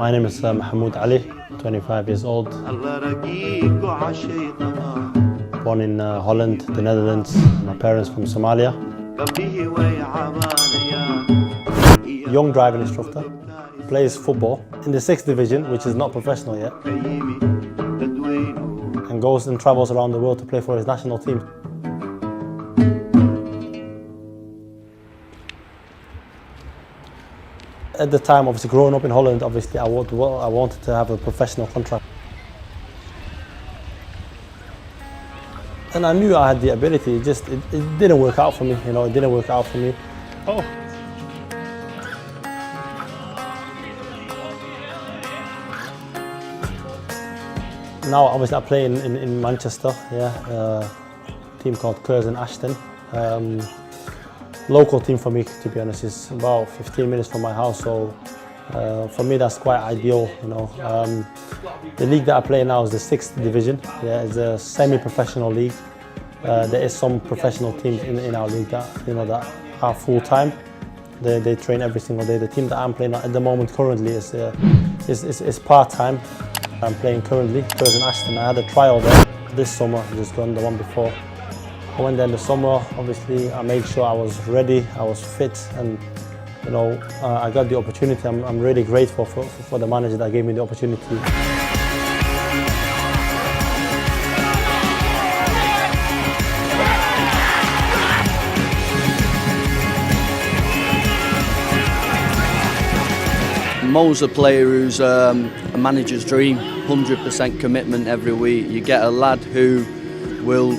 My name is Mohamud Ali, 25 years old. Born in Holland, the Netherlands. My parents from Somalia. Young driving instructor. Plays football in the 6th division, which is not professional yet. And goes and travels around the world to play for his national team. At the time, obviously growing up in Holland, obviously I wanted to have a professional contract. And I knew I had the ability, it didn't work out for me, you know, it didn't work out for me. Oh. Now obviously I play in Manchester, a team called Curzon Ashton. Local team for me, to be honest, is about 15 minutes from my house, so for me that's quite ideal, you know. The league that I play now is the 6th division. It's a semi-professional league. There is some professional teams in our league that that are full-time. They train every single day. The team that I'm playing at the moment currently is part-time. I'm playing currently Curzon Ashton. I had a trial there this summer, just gone the one before. I went there in the summer. Obviously, I made sure I was ready, I was fit, and I got the opportunity. I'm really grateful for the manager that gave me the opportunity. Mo's a player who's a manager's dream, 100% commitment every week. You get a lad who will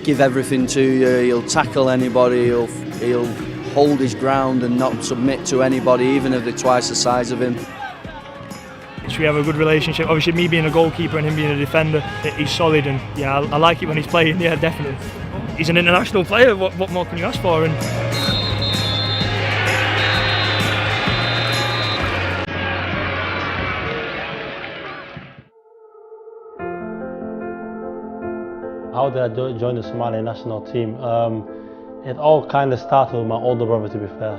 give everything to you, he'll tackle anybody, he'll hold his ground and not submit to anybody, even if they're twice the size of him. We have a good relationship. Obviously me being a goalkeeper and him being a defender, he's solid, and yeah, I like it when he's playing, yeah, definitely. He's an international player, what more can you ask for? How did I join the Somali national team? It all kind of started with my older brother, to be fair.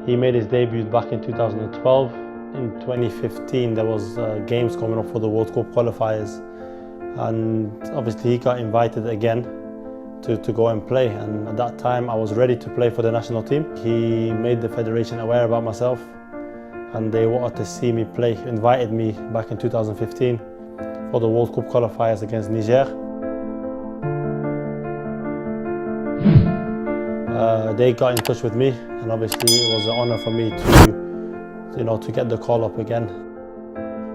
He made his debut back in 2012. In 2015 there was games coming up for the World Cup qualifiers, and obviously he got invited again to go and play, and at that time I was ready to play for the national team. He made the federation aware about myself and they wanted to see me play. Invited me back in 2015 for the World Cup qualifiers against Niger. They got in touch with me, and obviously it was an honour for me to get the call up again.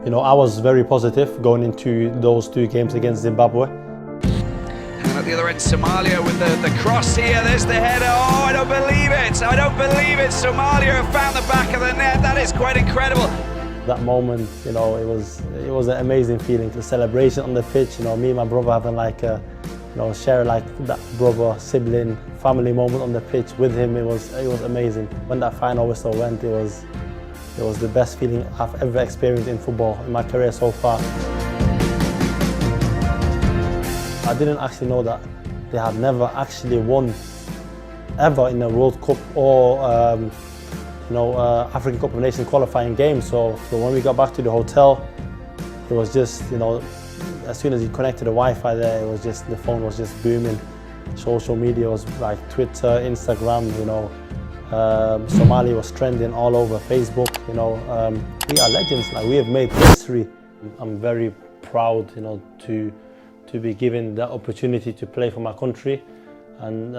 I was very positive going into those 2 games against Zimbabwe. And at the other end, Somalia with the cross here. There's the header. Oh, I don't believe it! I don't believe it! Somalia have found the back of the net. That is quite incredible. That moment, it was an amazing feeling. The celebration on the pitch. Me and my brother having share that brother, sibling, family moment on the pitch with him. It was amazing. When that final whistle went, it was the best feeling I've ever experienced in football in my career so far. I didn't actually know that they had never actually won ever in a World Cup or African Cup of Nations qualifying game. So when we got back to the hotel, it was just as soon as you connected the Wi-Fi there, it was just, the phone was just booming. Social media was like Twitter, Instagram, Somali was trending all over Facebook, we are legends, we have made history. I'm very proud, to be given the opportunity to play for my country and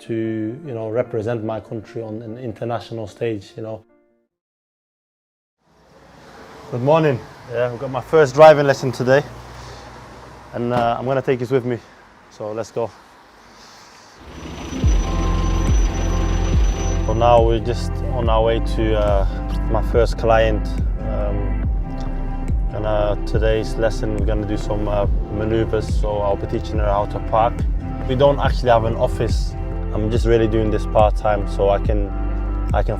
to, represent my country on an international stage, Good morning. Yeah, we've got my first driving lesson today, and I'm going to take this with me, so let's go. So now we're just on our way to my first client, and today's lesson we're going to do some maneuvers, so I'll be teaching her how to park. We don't actually have an office. I'm just really doing this part-time so I can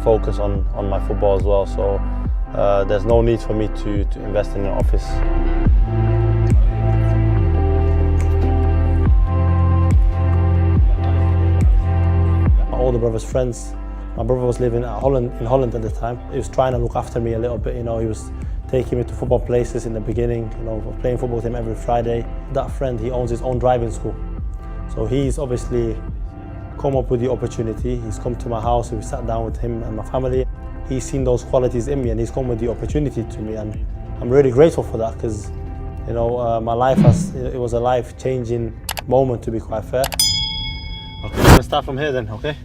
focus on my football as well. So there's no need for me to invest in an office. My older brother's friends My brother was living in Holland at the time. He was trying to look after me a little bit, you know. He was taking me to football places in the beginning, you know, playing football with him every Friday. That friend, he owns his own driving school. So he's obviously come up with the opportunity. He's come to my house, we sat down with him and my family. He's seen those qualities in me and he's come with the opportunity to me, and I'm really grateful for that, because, you know, my life it was a life-changing moment, to be quite fair. Okay, we're gonna start from here then, okay?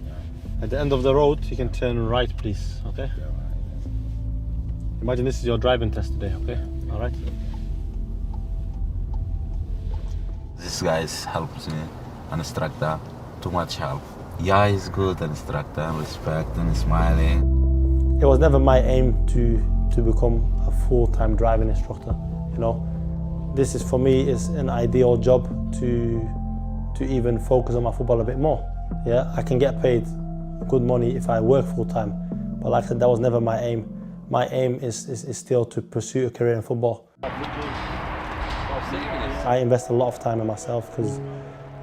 At the end of the road, you can turn right, please, okay? Imagine this is your driving test today, okay? All right? This guy helps me, an instructor, too much help. Yeah, he's good instructor, respect and smiling. It was never my aim to become a full-time driving instructor, you know? This is, for me, is an ideal job to even focus on my football a bit more. Yeah, I can get paid good money if I work full-time, but like I said, that was never my aim. My aim is still to pursue a career in football. I invest a lot of time in myself because,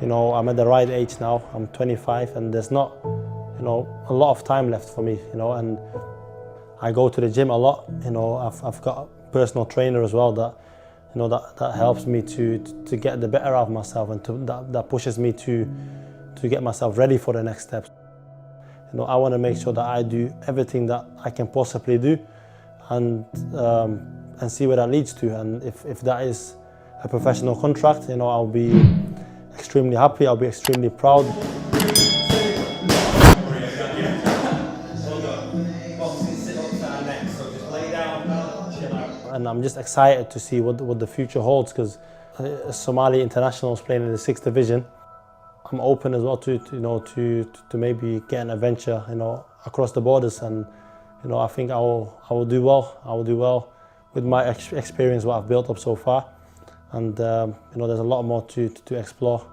you know, I'm at the right age now. I'm 25 and there's not, you know, a lot of time left for me, you know, and I go to the gym a lot. You know, I've got a personal trainer as well that, you know, that helps me to get the better out of myself, and that pushes me to get myself ready for the next steps. You know, I want to make sure that I do everything that I can possibly do, and see where that leads to. And if that is a professional contract, you know, I'll be extremely happy. I'll be extremely proud. And I'm just excited to see what the future holds, because Somali internationals playing in the 6th division. I'm open as well to maybe get an adventure, you know, across the borders, and, you know, I think I will do well. I will do well with my experience, what I've built up so far, and you know, there's a lot more to explore.